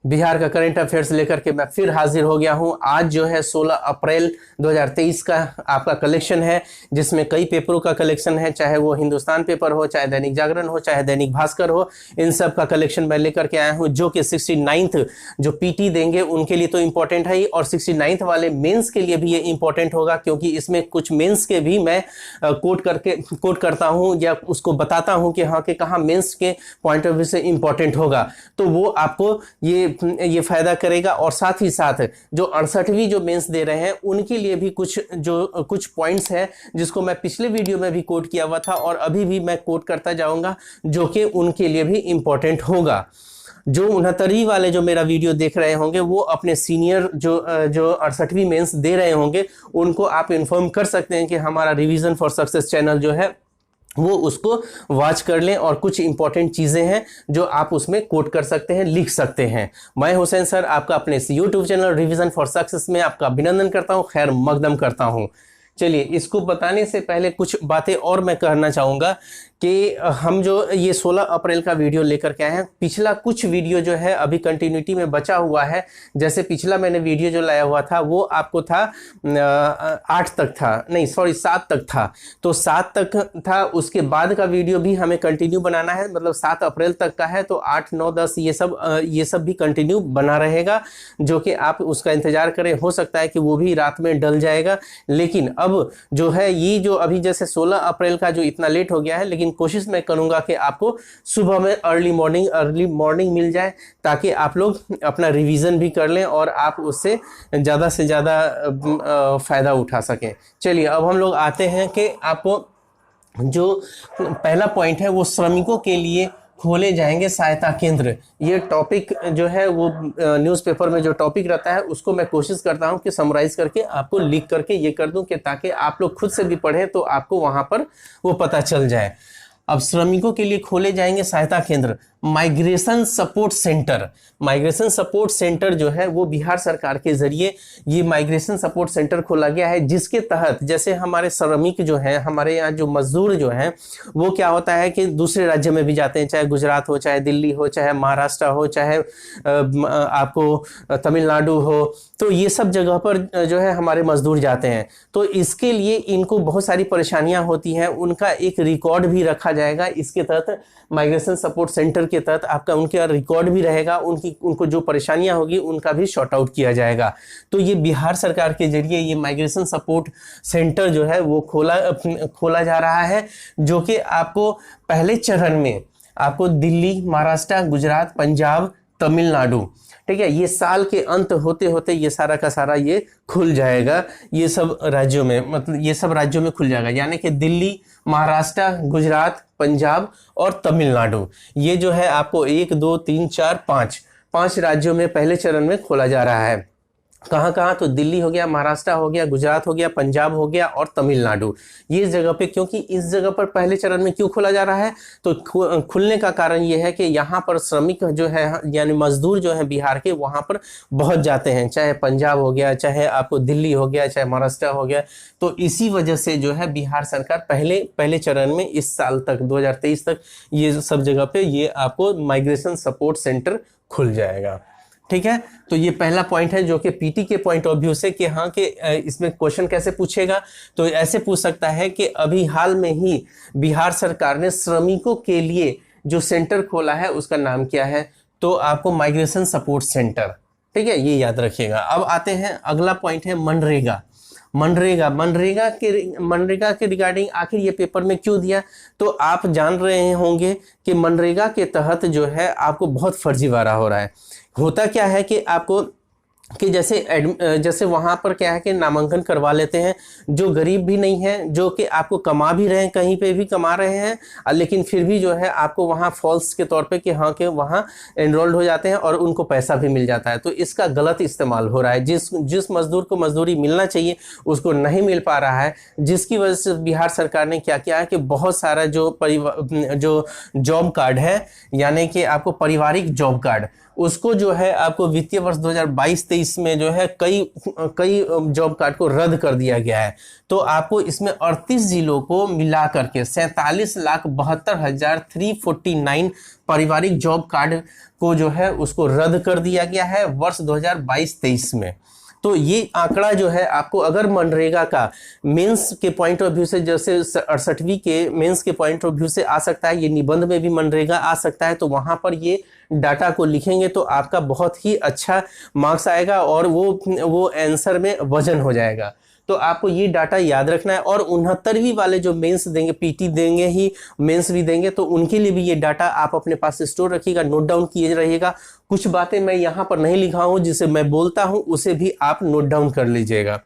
बिहार का current affairs लेकर के मैं फिर हाजिर हो गया हूं। आज जो है 16 अप्रैल 2023 का आपका कलेक्शन है, जिसमें कई पेपरों का कलेक्शन है, चाहे वो हिंदुस्तान पेपर हो, चाहे दैनिक जागरण हो, चाहे दैनिक भास्कर हो। इन सब का कलेक्शन मैं लेकर के आया हूं, जो कि 69th जो पीटी देंगे उनके लिए तो इंपॉर्टेंट है ही, और 69th वाले मेंस के लिए भी ये इंपॉर्टेंट होगा, क्योंकि इसमें कुछ मेंस के भी मैं कोट करता हूं या उसको बताता हूं कि हाँ कि कहाँ मेंस के पॉइंट ऑफ व्यू से इंपॉर्टेंट होगा। तो वो आपको ये फायदा करेगा। और साथ ही साथ जो 68वीं जो मेंस दे रहे हैं उनके लिए भी कुछ पॉइंट्स हैं, जिसको मैं पिछले वीडियो में भी कोट किया हुआ था और अभी भी मैं कोट करता जाऊंगा, जो कि उनके लिए भी इंपॉर्टेंट होगा। जो 69वीं वाले जो मेरा वीडियो देख रहे होंगे, वो अपने सीनियर जो 68वीं मेंस दे रहे होंगे, उनको आप इन्फॉर्म कर सकते हैं कि हमारा रिवीजन फॉर सक्सेस चैनल जो है वो उसको वॉच कर लें, और कुछ इंपॉर्टेंट चीज़ें हैं जो आप उसमें कोट कर सकते हैं, लिख सकते हैं। मैं हुसैन सर आपका अपने इस YouTube channel revision for success में आपका अभिनंदन करता हूं, खैर मकदम करता हूं। चलिए, इसको बताने से पहले कुछ बातें और मैं कहना चाहूँगा कि हम जो ये 16 अप्रैल का वीडियो लेकर के आए हैं, पिछला कुछ वीडियो जो है अभी कंटिन्यूटी में बचा हुआ है। जैसे पिछला मैंने वीडियो जो लाया हुआ था वो आपको था 8 तक था, नहीं सॉरी 7 तक था, तो 7 तक था। उसके बाद का वीडियो भी हमें कंटिन्यू बनाना है, मतलब 7 अप्रैल तक का है, तो 8, 9, 10 ये सब भी कंटिन्यू बना रहेगा, जो कि आप उसका इंतजार करें। हो सकता है कि वो भी रात में डल जाएगा, लेकिन अब जो है ये जो अभी जैसे 16 अप्रैल का जो इतना लेट हो गया है, लेकिन कोशिश मैं करूंगा कि आपको सुबह में अर्ली मॉर्निंग मिल जाए, ताकि आप लोग अपना रिवीजन भी कर लें और आप उससे ज़्यादा से ज़्यादा फायदा उठा सकें। चलिए, अब हम लोग आते हैं कि आपको जो पहला पॉइंट है वो श्रमिकों के लिए खोले जाएंगे सहायता केंद्र। ये टॉपिक जो है वो न्यूज़पेपर में जो टॉपिक रहता है उसको मैं कोशिश करता हूं कि समराइज करके आपको लिख करके ये कर दूं, कि ताकि आप लोग खुद से भी पढ़ें तो आपको वहां पर वो पता चल जाए। अब श्रमिकों के लिए खोले जाएंगे सहायता केंद्र। माइग्रेशन सपोर्ट सेंटर जो है वो बिहार सरकार के जरिए ये माइग्रेशन सपोर्ट सेंटर खोला गया है, जिसके तहत जैसे हमारे श्रमिक जो हैं, हमारे यहाँ जो मजदूर जो हैं, वो क्या होता है कि दूसरे राज्य में भी जाते हैं, चाहे गुजरात हो, चाहे दिल्ली हो, चाहे महाराष्ट्र हो, चाहे आपको तमिलनाडु हो, तो ये सब जगह पर जो है हमारे मजदूर जाते हैं। तो इसके लिए इनको बहुत सारी परेशानियां होती हैं, उनका एक रिकॉर्ड भी रखा जाएगा। इसके तहत माइग्रेशन सपोर्ट सेंटर के तहत आपका उनका रिकॉर्ड भी रहेगा, उनको जो परेशानियां होगी उनका भी शॉर्ट आउट किया जाएगा। तो ये बिहार सरकार के जरिए ये माइग्रेशन सपोर्ट सेंटर जो है वो खोला जा रहा है, जो कि आपको पहले चरण में आपको दिल्ली, महाराष्ट्र, गुजरात, पंजाब, तमिलनाडु, ठीक है, ये साल के अंत होते होते ये सारा का सारा ये खुल जाएगा। ये सब राज्यों में, मतलब ये सब राज्यों में खुल जाएगा, यानी कि दिल्ली, महाराष्ट्र, गुजरात, पंजाब और तमिलनाडु, ये जो है आपको 1, 2, 3, 4, 5 राज्यों में पहले चरण में खोला जा रहा है। कहाँ कहाँ? तो दिल्ली हो गया, महाराष्ट्र हो गया, गुजरात हो गया, पंजाब हो गया और तमिलनाडु, ये जगह पे। क्योंकि इस जगह पर पहले चरण में क्यों खोला जा रहा है? तो खुलने का कारण ये है कि यहाँ पर श्रमिक जो है यानी मजदूर जो है बिहार के, वहाँ पर बहुत जाते हैं, चाहे पंजाब हो गया, चाहे आपको दिल्ली हो गया, चाहे महाराष्ट्र हो गया। तो इसी वजह से जो है बिहार सरकार पहले चरण में इस साल तक 2023 तक ये सब जगह पे ये आपको माइग्रेशन सपोर्ट सेंटर खुल जाएगा। ठीक है, तो ये पहला पॉइंट है, जो कि पीटी के पॉइंट ऑफ व्यू से कि हाँ कि इसमें क्वेश्चन कैसे पूछेगा, तो ऐसे पूछ सकता है कि अभी हाल में ही बिहार सरकार ने श्रमिकों के लिए जो सेंटर खोला है उसका नाम क्या है? तो आपको माइग्रेशन सपोर्ट सेंटर, ठीक है, ये याद रखिएगा। अब आते हैं, अगला पॉइंट है मनरेगा के रिगार्डिंग आखिर ये पेपर में क्यों दिया? तो आप जान रहे होंगे कि मनरेगा के तहत जो है आपको बहुत फर्जीवाड़ा हो रहा है। होता क्या है कि आपको कि जैसे वहाँ पर क्या है कि नामांकन करवा लेते हैं, जो गरीब भी नहीं है, जो कि आपको कमा भी रहे हैं, कहीं पे भी कमा रहे हैं, लेकिन फिर भी जो है आपको वहाँ फॉल्स के तौर पे कि हाँ कि वहाँ एनरोल्ड हो जाते हैं और उनको पैसा भी मिल जाता है। तो इसका गलत इस्तेमाल हो रहा है। जिस मजदूर को मजदूरी मिलना चाहिए उसको नहीं मिल पा रहा है, जिसकी वजह से बिहार सरकार ने क्या किया है कि बहुत सारा जो जॉब कार्ड है, यानी कि आपको पारिवारिक जॉब कार्ड, उसको जो है आपको वित्तीय वर्ष 2022-23 22-23 में जो है कई कई जॉब कार्ड को रद्द कर दिया गया है। तो आपको इसमें 38 जिलों को मिला करके 47,72,349 पारिवारिक जॉब कार्ड को जो है उसको रद्द कर दिया गया है वर्ष 2022-23 में। तो ये आंकड़ा जो है आपको अगर मनरेगा का मेंस के पॉइंट ऑफ व्यू से, जैसे 68वीं के मेंस के पॉइंट ऑफ व्यू से आ सकता है, ये निबंध में भी मनरेगा आ सकता है, तो वहां पर ये डाटा को लिखेंगे तो आपका बहुत ही अच्छा मार्क्स आएगा और वो आंसर में वजन हो जाएगा। तो आपको ये डाटा याद रखना है। और 69वीं वाले जो मेंस देंगे, पीटी देंगे ही, मेंस भी देंगे, तो उनके लिए भी ये डाटा आप अपने पास स्टोर रखिएगा, नोट डाउन किए रहिएगा। कुछ बातें मैं यहाँ पर नहीं लिखा हूँ, जिसे मैं बोलता हूँ उसे भी आप नोट डाउन कर लीजिएगा।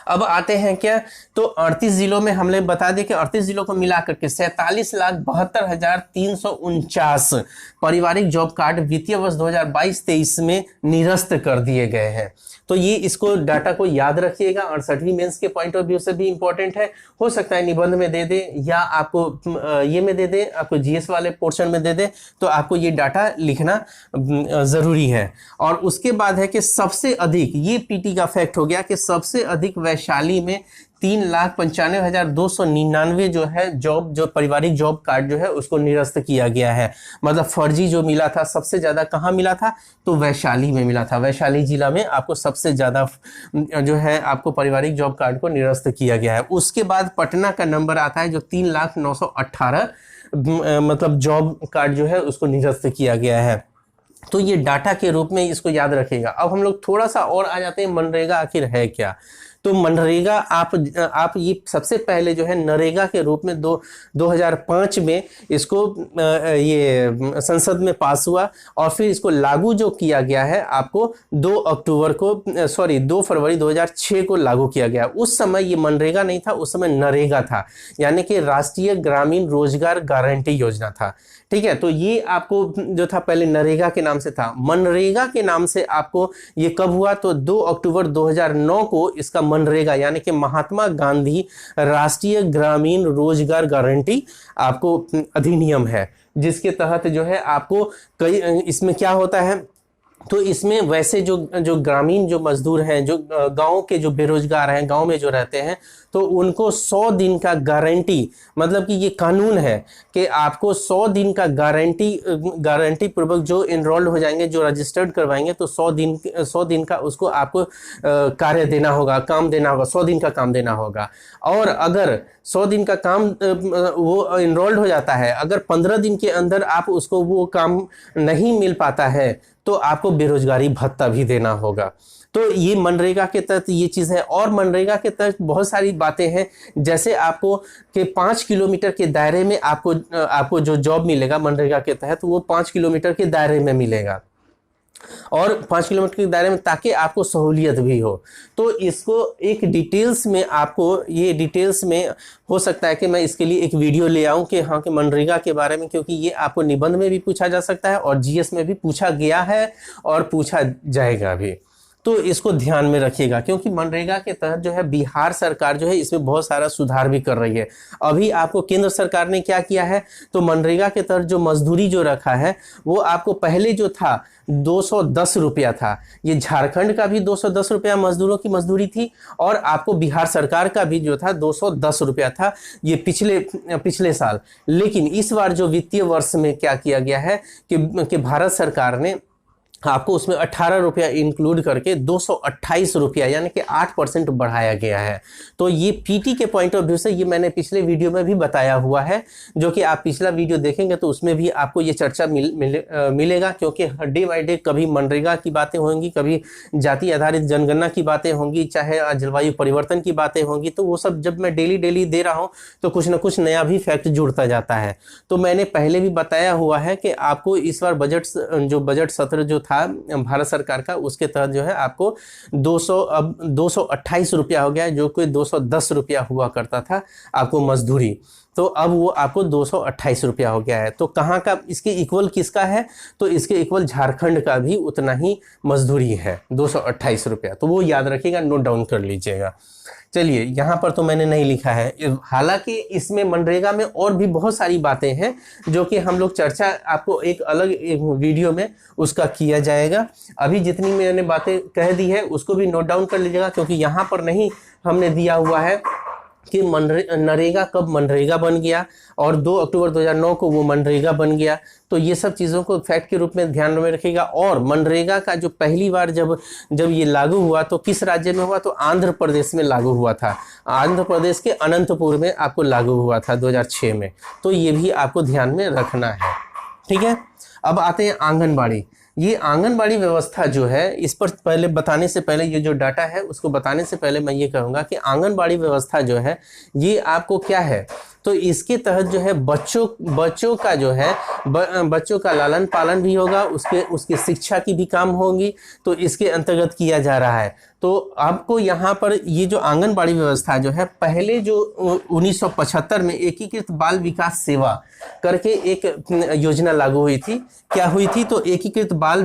अब आते हैं क्या, तो 38 जिलों में हमने बता दिया कि 38 जिलों को मिला करके 47,72,349 पारिवारिक जॉब कार्ड वित्तीय वर्ष 2022-23 में निरस्त कर दिए गए हैं। तो ये इसको डाटा को याद रखिएगा। 68वीं मेंस के पॉइंट ऑफ व्यू से भी इंपॉर्टेंट है, हो सकता है निबंध में दे दे या आपको ये में दे दे, आपको जीएस वाले पोर्शन में दे दे, तो आपको ये डाटा लिखना जरूरी है। और उसके बाद है कि सबसे अधिक, ये पीटी का फैक्ट हो गया कि सबसे अधिक वैशाली में 3,95,299 जो है जो पारिवारिक जॉब कार्ड जो है उसको निरस्त किया गया है। मतलब फर्जी जो मिला था सबसे ज्यादा कहाँ मिला था, तो वैशाली में मिला था। वैशाली जिला में आपको सबसे ज्यादा जो है आपको पारिवारिक जॉब कार्ड को निरस्त किया गया है। उसके बाद पटना का नंबर आता है जो 3,09,18 मतलब जॉब कार्ड जो है उसको निरस्त किया गया है। तो ये डाटा के रूप में इसको याद रखेगा। अब हम लोग थोड़ा सा और आ जाते हैं, मनरेगा आखिर है क्या। तो मनरेगा आप ये सबसे पहले जो है नरेगा के रूप में 2005 में इसको ये संसद में पास हुआ और फिर इसको लागू जो किया गया है आपको 2 फरवरी 2006 को लागू किया गया। उस समय ये मनरेगा नहीं था, उस समय नरेगा था, यानी कि राष्ट्रीय ग्रामीण रोजगार गारंटी योजना था। ठीक है, तो ये आपको जो था पहले नरेगा के नाम से था। मनरेगा के नाम से आपको ये कब हुआ, तो 2 अक्टूबर 2009 को इसका मनरेगा यानी कि महात्मा गांधी राष्ट्रीय ग्रामीण रोजगार गारंटी आपको अधिनियम है, जिसके तहत जो है आपको कई इसमें क्या होता है, तो इसमें वैसे जो ग्रामीण जो मजदूर हैं, जो गांव के जो बेरोजगार हैं, गांव में जो रहते हैं, तो उनको 100 दिन का गारंटी, मतलब कि ये कानून है कि आपको 100 दिन का गारंटी पूर्वक जो इनरोल्ड हो जाएंगे, जो रजिस्टर्ड करवाएंगे, तो 100 दिन का उसको आपको कार्य देना होगा, काम देना होगा, 100 दिन का काम देना होगा। और अगर 100 दिन का काम वो इनरोल्ड हो जाता है, अगर 15 दिन के अंदर आप उसको वो काम नहीं मिल पाता है तो आपको बेरोजगारी भत्ता भी देना होगा। तो ये मनरेगा के तहत ये चीज़ है। और मनरेगा के तहत बहुत सारी बातें हैं, जैसे आपको कि 5 किलोमीटर के दायरे में आपको जो जॉब मिलेगा मनरेगा के तहत, वो 5 किलोमीटर के दायरे में मिलेगा, और 5 किलोमीटर के दायरे में, ताकि आपको सहूलियत भी हो। तो इसको एक डिटेल्स में आपको, ये डिटेल्स में हो सकता है कि मैं इसके लिए एक वीडियो ले आऊं कि हाँ कि मनरेगा के बारे में, क्योंकि ये आपको निबंध में भी पूछा जा सकता है और जीएस में भी पूछा गया है और पूछा जाएगा भी। तो इसको ध्यान में रखिएगा, क्योंकि मनरेगा के तहत जो है बिहार सरकार जो है इसमें बहुत सारा सुधार भी कर रही है। अभी आपको केंद्र सरकार ने क्या किया है, तो मनरेगा के तहत जो मजदूरी जो रखा है वो आपको पहले जो था 210 रुपया था, ये झारखंड का भी 210 रुपया मजदूरों की मजदूरी थी, और आपको बिहार सरकार का भी जो था 210 रुपया था, ये पिछले साल। लेकिन इस बार जो वित्तीय वर्ष में क्या किया गया है कि भारत सरकार ने आपको उसमें 18 रुपया इंक्लूड करके 228 रुपया यानी कि 8% बढ़ाया गया है। तो ये पीटी के पॉइंट ऑफ व्यू से, ये मैंने पिछले वीडियो में भी बताया हुआ है, जो कि आप पिछला वीडियो देखेंगे तो उसमें भी आपको ये चर्चा मिलेगा, क्योंकि डे बाई डे कभी मनरेगा की बातें होंगी, कभी जाति आधारित जनगणना की बातें होंगी, चाहे जलवायु परिवर्तन की बातें होंगी। तो वो सब जब मैं डेली दे रहा हूँ तो कुछ ना कुछ नया भी फैक्ट जुड़ता जाता है। तो मैंने पहले भी बताया हुआ है कि आपको इस बार बजट सत्र जो था भारत सरकार का, उसके तहत जो है आपको 228 रुपया हो गया है, जो कोई 210 रुपया हुआ करता था आपको मजदूरी, तो अब वो आपको 228 रुपया हो गया है। तो कहाँ का इसके इक्वल किसका है, तो इसके इक्वल झारखंड का भी उतना ही मजदूरी है, 228 रुपया। तो वो याद रखिएगा, नोट डाउन कर लीजिएगा। चलिए यहाँ पर तो मैंने नहीं लिखा है, हालांकि इसमें मनरेगा में और भी बहुत सारी बातें हैं जो कि हम लोग चर्चा आपको एक अलग एक वीडियो में उसका किया जाएगा। अभी जितनी मैंने बातें कह दी है उसको भी नोट डाउन कर लीजिएगा, क्योंकि यहाँ पर नहीं हमने दिया हुआ है कि नरेगा कब मनरेगा बन गया और 2 अक्टूबर 2009 को वो मनरेगा बन गया। तो ये सब चीज़ों को फैक्ट के रूप में ध्यान में रखिएगा। और मनरेगा का जो पहली बार जब ये लागू हुआ तो किस राज्य में हुआ, तो आंध्र प्रदेश में लागू हुआ था। आंध्र प्रदेश के अनंतपुर में आपको लागू हुआ था 2006 में। तो ये भी आपको ध्यान में रखना है, ठीक है। अब आते हैं आंगनबाड़ी। ये आंगनबाड़ी व्यवस्था जो है, इस पर पहले बताने से पहले, ये जो डाटा है उसको बताने से पहले मैं ये कहूँगा कि आंगनबाड़ी व्यवस्था जो है ये आपको क्या है, तो इसके तहत जो है बच्चों का जो है बच्चों का लालन पालन भी होगा, उसके शिक्षा की भी काम होगी, तो इसके अंतर्गत किया जा रहा है। तो आपको यहाँ पर ये जो आंगनबाड़ी व्यवस्था जो है, पहले जो 1975 में एकीकृत बाल विकास सेवा करके एक योजना लागू हुई थी। क्या हुई थी, तो एकीकृत बाल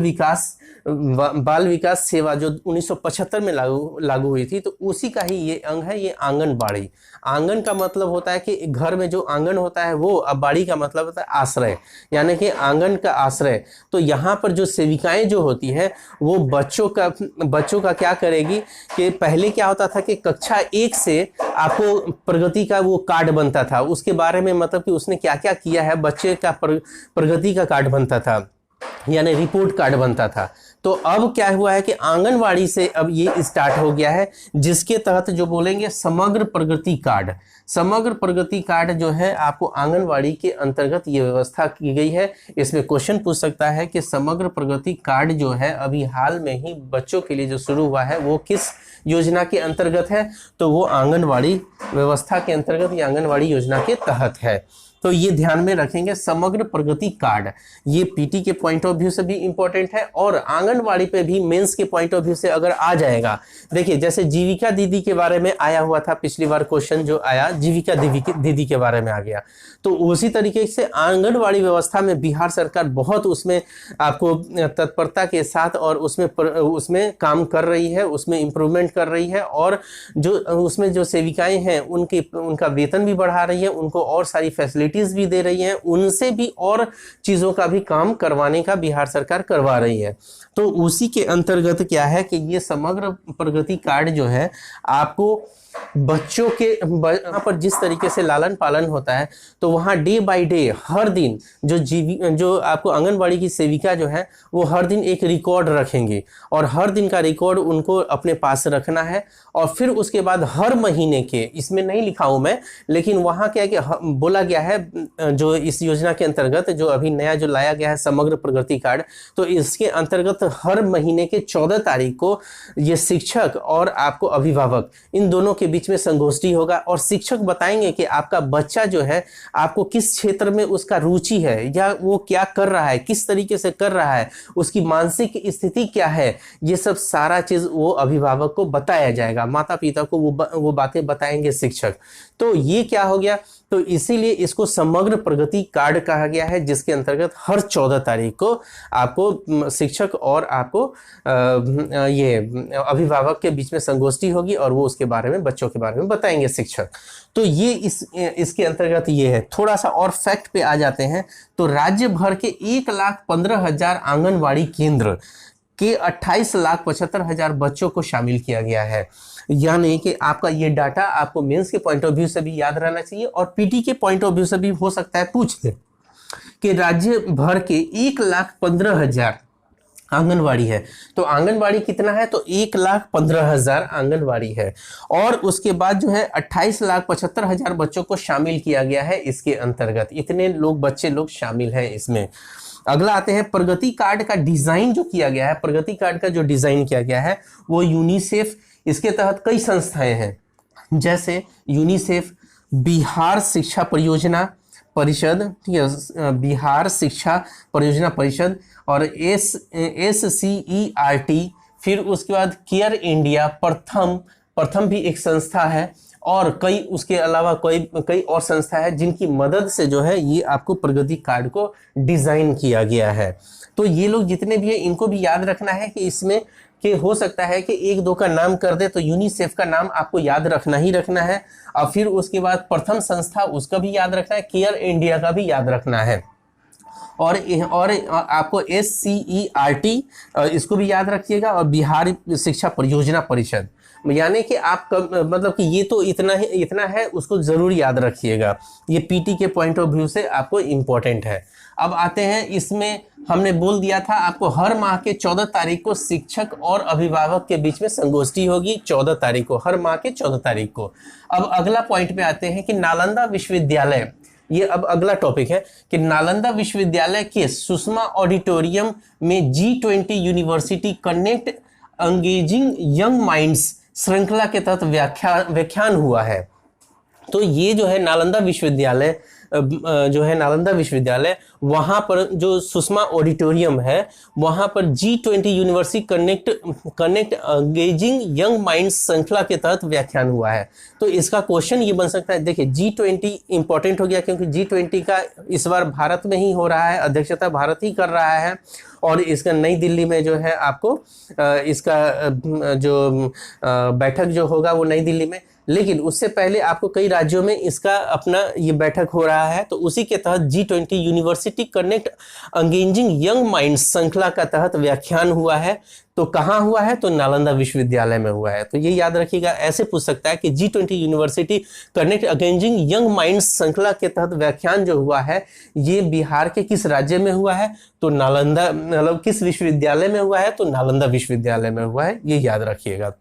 विकास सेवा जो 1975 में लागू हुई थी, तो उसी का ही ये अंग है, ये आंगनबाड़ी। आंगन का मतलब होता है कि घर में जो आंगन होता है वो, अब बाड़ी का मतलब होता है आश्रय, यानी कि आंगन का आश्रय। तो यहाँ पर जो सेविकाएं जो होती है वो बच्चों का क्या करेगी कि पहले क्या होता था कि कक्षा 1 से आपको प्रगति का वो कार्ड बनता था, उसके बारे में मतलब कि उसने क्या क्या किया है, बच्चे का प्रगति का कार्ड बनता था, यानी रिपोर्ट कार्ड बनता था। तो अब क्या हुआ है कि आंगनवाड़ी से अब ये स्टार्ट हो गया है, जिसके तहत जो बोलेंगे समग्र प्रगति कार्ड। समग्र प्रगति कार्ड जो है आपको आंगनवाड़ी के अंतर्गत ये व्यवस्था की गई है। इसमें क्वेश्चन पूछ सकता है कि समग्र प्रगति कार्ड जो है अभी हाल में ही बच्चों के लिए जो शुरू हुआ है वो किस योजना के अंतर्गत है, तो वो आंगनवाड़ी व्यवस्था के अंतर्गत या आंगनवाड़ी योजना के तहत है। तो ये ध्यान में रखेंगे, समग्र प्रगति कार्ड ये पीटी के पॉइंट ऑफ व्यू से भी इंपॉर्टेंट है और आंगनवाड़ी पे भी मेंस के पॉइंट ऑफ व्यू से अगर आ जाएगा। देखिए जैसे जीविका दीदी के बारे में आया हुआ था, पिछली बार क्वेश्चन जो आया जीविका दीदी के बारे में आ गया, तो उसी तरीके से आंगनवाड़ी व्यवस्था में बिहार सरकार बहुत उसमें आपको तत्परता के साथ और उसमें काम कर रही है, उसमें इम्प्रूवमेंट कर रही है, और जो उसमें जो सेविकाएं हैं उनका वेतन भी बढ़ा रही है, उनको और सारी फैसिलिटी भी दे रही है, उनसे भी और चीजों का भी काम करवाने का बिहार सरकार करवा रही है। तो उसी के अंतर्गत क्या है कि ये समग्र प्रगति कार्ड जो है आपको बच्चों के वहाँ पर जिस तरीके से लालन पालन होता है, तो वहाँ डे बाय डे हर दिन जो आपको आंगनबाड़ी की सेविका जो है वो हर दिन एक रिकॉर्ड रखेंगे और हर दिन का रिकॉर्ड उनको अपने पास रखना है। और फिर उसके बाद हर महीने के, इसमें नहीं लिखा हूँ मैं, लेकिन वहाँ क्या है कि बोला गया है जो इस योजना के अंतर्गत जो अभी नया जो लाया गया है समग्र प्रगति कार्ड, तो इसके अंतर्गत हर महीने के 14 तारीख को ये शिक्षक और आपको अभिभावक इन दोनों के बीच में संगोष्ठी होगा और शिक्षक बताएंगे कि आपका बच्चा जो है आपको किस क्षेत्र में उसका रुचि है या वो क्या कर रहा है, किस तरीके से कर रहा है, उसकी मानसिक स्थिति क्या है, ये सब सारा चीज वो अभिभावक को बताया जाएगा, माता पिता को वो बातें बताएंगे शिक्षक। तो ये क्या हो गया, तो इसीलिए इसको समग्र प्रगति कार्ड कहा गया है, जिसके अंतर्गत हर 14 तारीख को आपको शिक्षक और आपको ये अभिभावक के बीच में संगोष्ठी होगी और वो उसके बारे में, बच्चों के बारे में बताएंगे शिक्षक। तो ये इसके अंतर्गत ये है। थोड़ा सा और फैक्ट पे आ जाते हैं, तो राज्य भर के 1,15,000 आंगनवाड़ी केंद्र के 28,75,000 बच्चों को शामिल किया गया है। यानी कि आपका ये डाटा आपको मेंस के पॉइंट ऑफ व्यू से भी याद रहना चाहिए और पीटी के पॉइंट ऑफ व्यू से भी हो सकता है पूछ ले कि राज्य भर के 1,15,000 आंगनवाड़ी है। तो आंगनवाड़ी कितना है, तो 1,15,000 आंगनवाड़ी है और उसके बाद जो है 28,75,000 बच्चों को शामिल किया गया है इसके अंतर्गत। इतने बच्चे लोग शामिल हैं इसमें। अगला आते हैं प्रगति कार्ड का डिजाइन जो किया गया है। प्रगति कार्ड का जो डिजाइन किया गया है वो यूनिसेफ, इसके तहत कई संस्थाएं हैं जैसे यूनिसेफ, बिहार शिक्षा परियोजना परिषद, ठीक है, बिहार शिक्षा परियोजना परिषद और SCERT, फिर उसके बाद केयर इंडिया, प्रथम भी एक संस्था है और कई उसके अलावा कई और संस्था है जिनकी मदद से जो है ये आपको प्रगति कार्ड को डिजाइन किया गया है। तो ये लोग जितने भी हैं इनको भी याद रखना है कि इसमें कि हो सकता है कि एक दो का नाम कर दे, तो यूनिसेफ का नाम आपको याद रखना ही रखना है, और फिर उसके बाद प्रथम संस्था उसका भी याद रखना है, केयर इंडिया का भी याद रखना है, और आपको SCERT इसको भी याद रखिएगा, और बिहार शिक्षा परियोजना परिषद, यानी कि आप मतलब कि ये तो इतना है, उसको जरूर याद रखिएगा। ये पीटी के पॉइंट ऑफ व्यू से आपको इम्पोर्टेंट है। अब आते हैं, इसमें हमने बोल दिया था आपको हर माह के 14 तारीख को शिक्षक और अभिभावक के बीच में संगोष्ठी होगी, 14 तारीख को, हर माह के 14 तारीख को। अब अगला पॉइंट पे आते हैं कि नालंदा विश्वविद्यालय, ये अब अगला टॉपिक है कि नालंदा विश्वविद्यालय के सुषमा ऑडिटोरियम में G20 university connect engaging young minds श्रृंखला के तहत व्याख्यान हुआ है। तो ये जो है नालंदा विश्वविद्यालय वहाँ पर जो सुषमा ऑडिटोरियम है, वहाँ पर G20 university connect engaging young minds श्रृंखला के तहत व्याख्यान हुआ है। तो इसका क्वेश्चन ये बन सकता है, देखिए G20 इंपॉर्टेंट हो गया क्योंकि G20 का इस बार भारत में ही हो रहा है, अध्यक्षता भारत ही कर रहा है, और इसका नई दिल्ली में जो है आपको इसका जो बैठक जो होगा वो नई दिल्ली में, लेकिन उससे पहले आपको कई राज्यों में इसका अपना ये बैठक हो रहा है। तो उसी के तहत G20 university connect engaging young minds श्रृंखला का तहत व्याख्यान हुआ है। तो कहाँ हुआ है? तो नालंदा विश्वविद्यालय में हुआ है। तो ये याद रखिएगा, ऐसे पूछ सकता है कि G20 university connect engaging young minds श्रृंखला के तहत व्याख्यान जो हुआ है, ये बिहार के किस राज्य में हुआ है? तो नालंदा, मतलब किस विश्वविद्यालय में हुआ है? तो नालंदा विश्वविद्यालय में हुआ है, ये याद रखिएगा।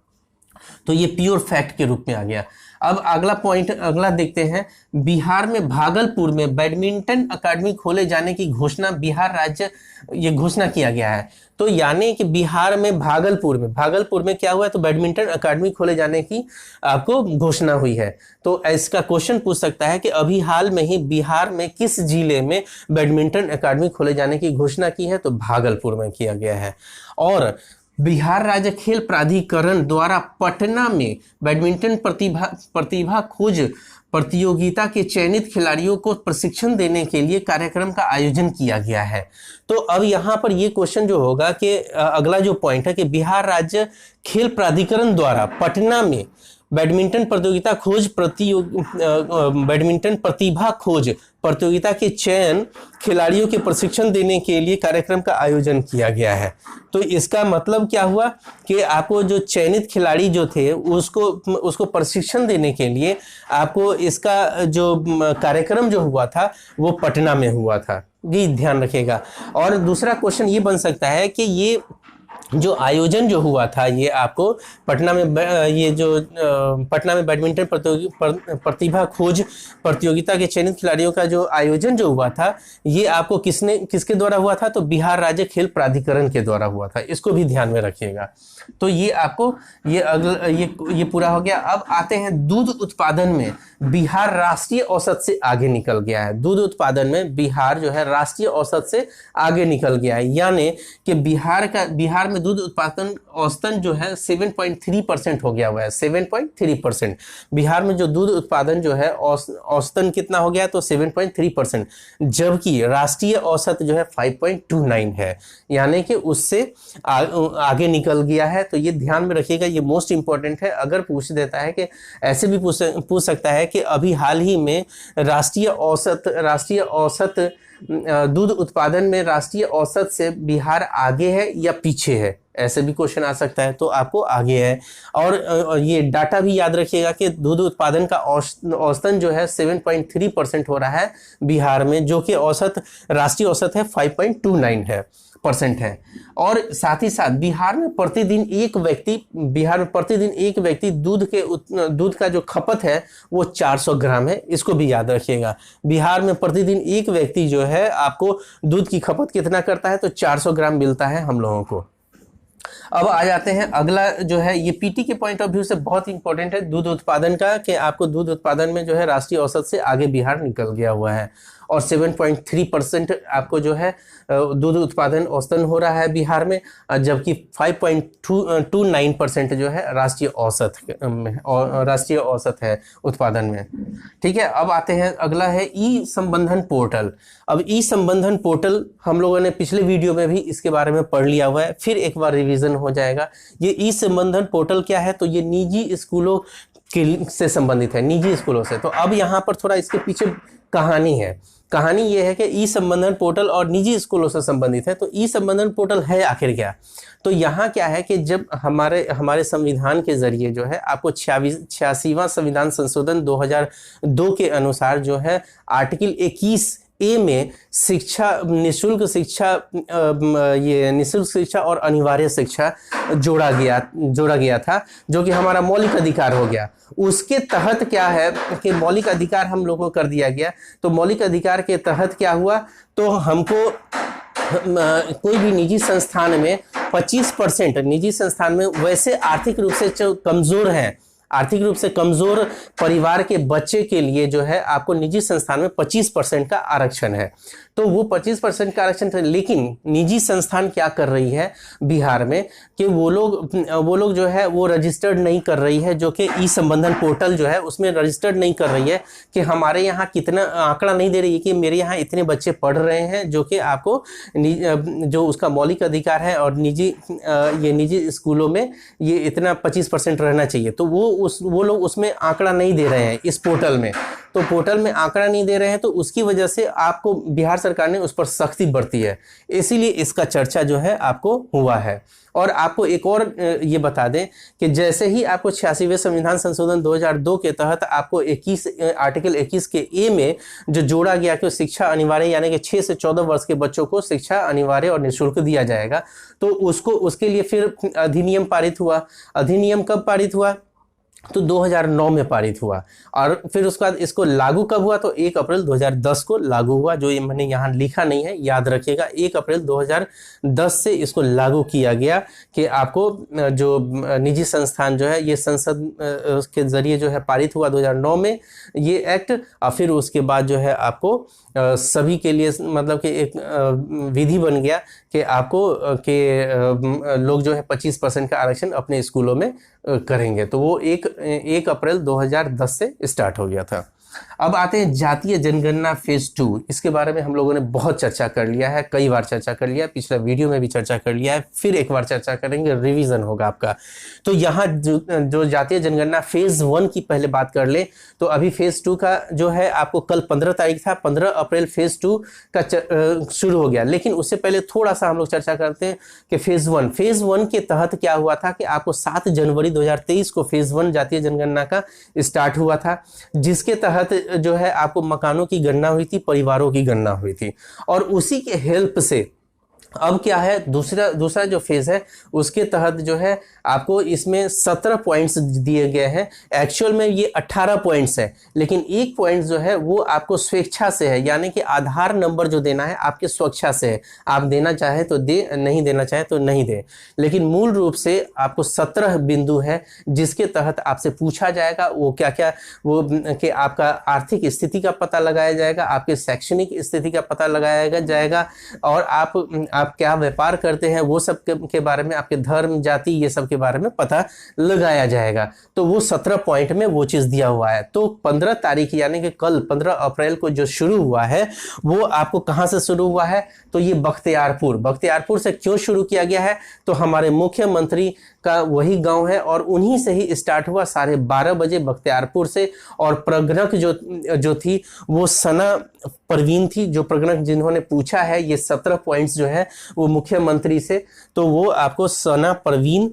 तो ये प्योर फैक्ट के रूप में आ गया। अब अगला पॉइंट अगला देखते हैं, बिहार में भागलपुर में बैडमिंटन अकादमी खोले जाने की घोषणा बिहार राज्य, ये घोषणा किया गया है। तो यानी कि बिहार में भागलपुर में क्या हुआ है? तो बैडमिंटन अकादमी खोले जाने की आपको घोषणा हुई है। तो इसका क्वेश्चन पूछ सकता है कि अभी हाल में ही बिहार में किस जिले में बैडमिंटन अकादमी खोले जाने की घोषणा की है? तो भागलपुर में किया गया है। और बिहार राज्य खेल प्राधिकरण द्वारा पटना में बैडमिंटन प्रतिभा खोज प्रतियोगिता के चयनित खिलाड़ियों को प्रशिक्षण देने के लिए कार्यक्रम का आयोजन किया गया है। तो अब यहाँ पर ये क्वेश्चन जो होगा कि अगला जो पॉइंट है कि बिहार राज्य खेल प्राधिकरण द्वारा पटना में बैडमिंटन प्रतिभा खोज प्रतियोगिता के चयन खिलाड़ियों के प्रशिक्षण देने के लिए कार्यक्रम का आयोजन किया गया है। तो इसका मतलब क्या हुआ कि आपको जो चयनित खिलाड़ी जो थे उसको प्रशिक्षण देने के लिए आपको इसका जो कार्यक्रम जो हुआ था वो पटना में हुआ था, ये ध्यान रखिएगा। और दूसरा क्वेश्चन ये बन सकता है कि ये जो आयोजन जो हुआ था, ये आपको पटना में पटना में बैडमिंटन प्रतिभा खोज प्रतियोगिता के चयनित खिलाड़ियों का जो आयोजन जो हुआ था, ये आपको किसके द्वारा हुआ था? तो बिहार राज्य खेल प्राधिकरण के द्वारा हुआ था। इसको भी ध्यान में रखिएगा। तो ये आपको ये पूरा हो गया। अब आते हैं दूध उत्पादन में बिहार राष्ट्रीय औसत से आगे निकल गया है। दूध उत्पादन में बिहार जो है राष्ट्रीय औसत से आगे निकल गया है, यानी कि बिहार में दूध उत्पादन औसतन जो है 7.3% हो गया हुआ है। 7.3% बिहार में जो दूध उत्पादन जो है औसतन कितना हो गया? तो 7.3%, जबकि राष्ट्रीय औसत जो है 5.29 है, यानी कि उससे आगे निकल गया है। तो ये ध्यान में रखिएगा, ये मोस्ट इंपॉर्टेंट है। अगर पूछ देता है कि ऐसे भी पूछ सकता है कि अभी हाल ही में राष्ट्रीय औसत दूध उत्पादन में राष्ट्रीय औसत से बिहार आगे है या पीछे है, ऐसे भी क्वेश्चन आ सकता है। तो आपको आगे है। और ये डाटा भी याद रखिएगा कि दूध उत्पादन का औसतन जो है 7.3% हो रहा है बिहार में, जो कि राष्ट्रीय औसत है 5.29% है। और साथ ही साथ बिहार में प्रतिदिन एक व्यक्ति दूध का जो खपत है वो 400 ग्राम है। इसको भी याद रखिएगा। बिहार में प्रतिदिन एक व्यक्ति जो है आपको दूध की खपत कितना करता है? तो 400 ग्राम मिलता है हम लोगों को। अब आ जाते हैं अगला जो है, ये पीटी के पॉइंट ऑफ व्यू से बहुत इंपॉर्टेंट है दूध उत्पादन का, कि आपको दूध उत्पादन में जो है राष्ट्रीय औसत से आगे बिहार निकल गया हुआ है। और 7.3% आपको जो है दूध उत्पादन औसतन हो रहा है बिहार में, जबकि 5.29% जो है राष्ट्रीय औसत है उत्पादन में। ठीक है। अब आते हैं अगला है ई संबंधन पोर्टल। अब ई संबंधन पोर्टल हम लोगों ने पिछले वीडियो में भी इसके बारे में पढ़ लिया हुआ है, फिर एक बार रिवीजन हो जाएगा। ये ई संबंधन पोर्टल क्या है, तो ये निजी स्कूलों से संबंधित है, निजी स्कूलों से। तो अब यहाँ पर थोड़ा इसके पीछे कहानी है। कहानी ये है कि ई संबंधन पोर्टल और निजी स्कूलों से संबंधित है। तो ई संबंधन पोर्टल है आखिर क्या? तो यहाँ क्या है कि जब हमारे संविधान के जरिए जो है आपको 86वां संविधान संशोधन 2002 के अनुसार जो है आर्टिकल 21A में शिक्षा, निःशुल्क शिक्षा और अनिवार्य शिक्षा जोड़ा गया था, जो कि हमारा मौलिक अधिकार हो गया। उसके तहत क्या है कि मौलिक अधिकार हम लोगों को कर दिया गया। तो मौलिक अधिकार के तहत क्या हुआ, तो हमको कोई भी निजी संस्थान में 25%, निजी संस्थान में वैसे आर्थिक रूप से जो कमजोर हैं, आर्थिक रूप से कमजोर परिवार के बच्चे के लिए जो है आपको निजी संस्थान में 25% का आरक्षण है। तो वो 25% का आरक्षण था। लेकिन निजी संस्थान क्या कर रही है बिहार में कि वो लोग जो है वो रजिस्टर्ड नहीं कर रही है, जो कि ई संबंधन पोर्टल जो है उसमें रजिस्टर्ड नहीं कर रही है, कि हमारे यहाँ कितना आंकड़ा नहीं दे रही है कि मेरे यहाँ इतने बच्चे पढ़ रहे हैं, जो कि आपको जो उसका मौलिक अधिकार है और निजी स्कूलों में ये इतना 25% रहना चाहिए। तो वो लोग उसमें आंकड़ा नहीं दे रहे हैं इस पोर्टल में। तो पोर्टल में आंकड़ा नहीं दे रहे हैं, तो उसकी वजह से आपको बिहार सरकार ने उस पर सख्ती बरती है, इसीलिए इसका चर्चा जो है आपको हुआ है। और आपको एक और ये बता दें कि जैसे ही आपको 86वें संविधान संशोधन 2002 के तहत आपको आर्टिकल 21 के ए में जो जोड़ा गया कि शिक्षा अनिवार्य, यानी कि 6 से 14 वर्ष के बच्चों को शिक्षा अनिवार्य और निःशुल्क दिया जाएगा, तो उसके लिए फिर अधिनियम पारित हुआ। अधिनियम कब पारित हुआ, तो 2009 में पारित हुआ। और फिर उसके बाद इसको लागू कब हुआ, तो 1 अप्रैल 2010 को लागू हुआ। जो ये मैंने यहाँ लिखा नहीं है, याद रखिएगा, 1 अप्रैल 2010 से इसको लागू किया गया कि आपको जो निजी संस्थान जो है ये संसद के जरिए जो है पारित हुआ 2009 में ये एक्ट। और फिर उसके बाद जो है आपको सभी के लिए मतलब कि एक विधि बन गया कि आपको लोग जो है 25% का आरक्षण अपने स्कूलों में करेंगे। तो वो 1 अप्रैल 2010 से स्टार्ट हो गया था। अब आते हैं जातीय जनगणना फेज 2। इसके बारे में हम लोगों ने बहुत चर्चा कर लिया है, कई बार चर्चा कर लिया है, पिछले वीडियो में भी चर्चा कर लिया है, फिर एक बार चर्चा करेंगे, रिवीजन होगा आपका। तो यहाँ जो जातीय जनगणना फेज 1 की पहले बात कर ले, तो अभी फेज 2 का जो है आपको कल 15 तारीख था, 15 अप्रैल फेज 2 का शुरू हो गया। लेकिन उससे पहले थोड़ा सा हम लोग चर्चा करते हैं कि फेज 1 के तहत क्या हुआ था कि आपको 7 जनवरी 2023 को फेज 1 जातीय जनगणना का स्टार्ट हुआ था, जिसके तहत जो है आपको मकानों की गणना हुई थी, परिवारों की गणना हुई थी। और उसी के हेल्प से अब क्या है, दूसरा जो फेज है उसके तहत जो है आपको इसमें 17 पॉइंट्स दिए गए हैं। एक्चुअल में ये 18 पॉइंट्स है, लेकिन एक पॉइंट जो है वो आपको स्वेच्छा से है, यानी कि आधार नंबर जो देना है आपके स्वेच्छा से है। आप देना चाहे तो दे, नहीं देना चाहे तो नहीं दे। लेकिन मूल रूप से आपको 17 बिंदु है जिसके तहत आपसे पूछा जाएगा वो क्या क्या, वो कि आपका आर्थिक स्थिति का पता लगाया जाएगा, आपके शैक्षणिक स्थिति का पता लगाया जाएगा, और आप क्या व्यापार करते हैं वो सब के बारे में, आपके धर्म, जाति, ये सब के बारे में पता लगाया जाएगा। तो वो 17 पॉइंट में वो चीज दिया हुआ है। तो 15 तारीख यानी कि कल 15 अप्रैल को जो शुरू हुआ है वो आपको कहां से शुरू हुआ है, तो ये बख्तियारपुर से क्यों शुरू किया गया है, तो हमारे मुख्यमंत्री का वही गांव है और उन्हीं से ही स्टार्ट हुआ 12:30 बजे बख्तियारपुर से। और प्रगणक जो थी वो सना परवीन थी, जो प्रगणक जिन्होंने पूछा है ये 17 पॉइंट्स जो है वो मुख्यमंत्री से, तो वो आपको सना परवीन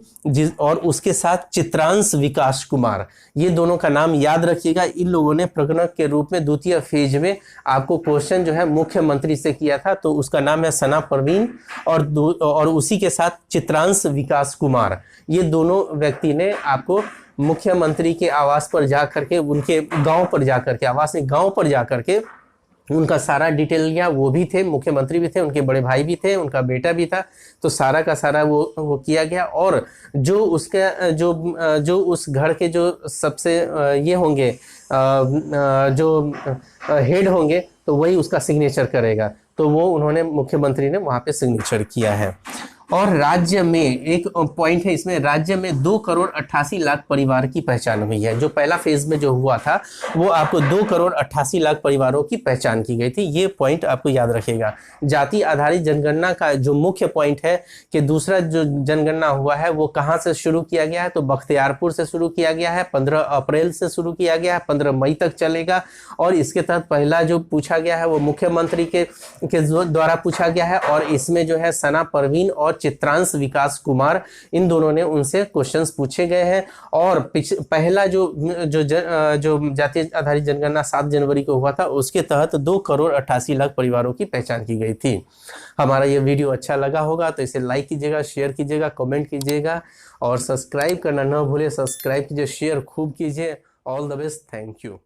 और उसके साथ चित्रांश विकास कुमार, ये दोनों का नाम याद रखिएगा। इन लोगों ने प्रगणक के रूप में द्वितीय फेज में आपको क्वेश्चन जो है मुख्यमंत्री से किया था, तो उसका नाम है सना परवीन और उसी के साथ चित्रांश विकास कुमार। ये दोनों व्यक्ति ने आपको मुख्यमंत्री के आवास पर जाकर के, उनके गांव पर जाकर के, आवास नहीं गांव पर जाकर के उनका सारा डिटेल लिया। वो भी थे, मुख्यमंत्री भी थे, उनके बड़े भाई भी थे, उनका बेटा भी था, तो सारा का सारा वो किया गया। और जो उसका जो उस घर के जो सबसे ये होंगे जो हेड होंगे, तो वही उसका सिग्नेचर करेगा। तो वो उन्होंने, मुख्यमंत्री ने वहाँ पे सिग्नेचर किया है। और राज्य में एक पॉइंट है इसमें, राज्य में 2,88,00,000 परिवार की पहचान हुई है। जो पहला फेज में जो हुआ था वो आपको 2,88,00,000 परिवारों की पहचान की गई थी। ये पॉइंट आपको याद रखेगा। जाति आधारित जनगणना का जो मुख्य पॉइंट है कि दूसरा जो जनगणना हुआ है वो कहाँ से शुरू किया गया है, तो बख्तियारपुर से शुरू किया गया है। 15 अप्रैल से शुरू किया गया है, 15 मई तक चलेगा। और इसके तहत पहला जो पूछा गया है वो मुख्यमंत्री के द्वारा पूछा गया है। और इसमें जो है सना परवीन और चित्रांश विकास कुमार, इन दोनों ने उनसे क्वेश्चंस पूछे गए हैं। और पहला जो जातीय आधारित जनगणना 7 जनवरी को हुआ था, उसके तहत 2,88,00,000 परिवारों की पहचान की गई थी। हमारा ये वीडियो अच्छा लगा होगा तो इसे लाइक कीजिएगा, शेयर कीजिएगा, कमेंट कीजिएगा और सब्सक्राइब करना न भूले। सब्सक्राइब कीजिए, शेयर खूब कीजिए। All the best, thank you.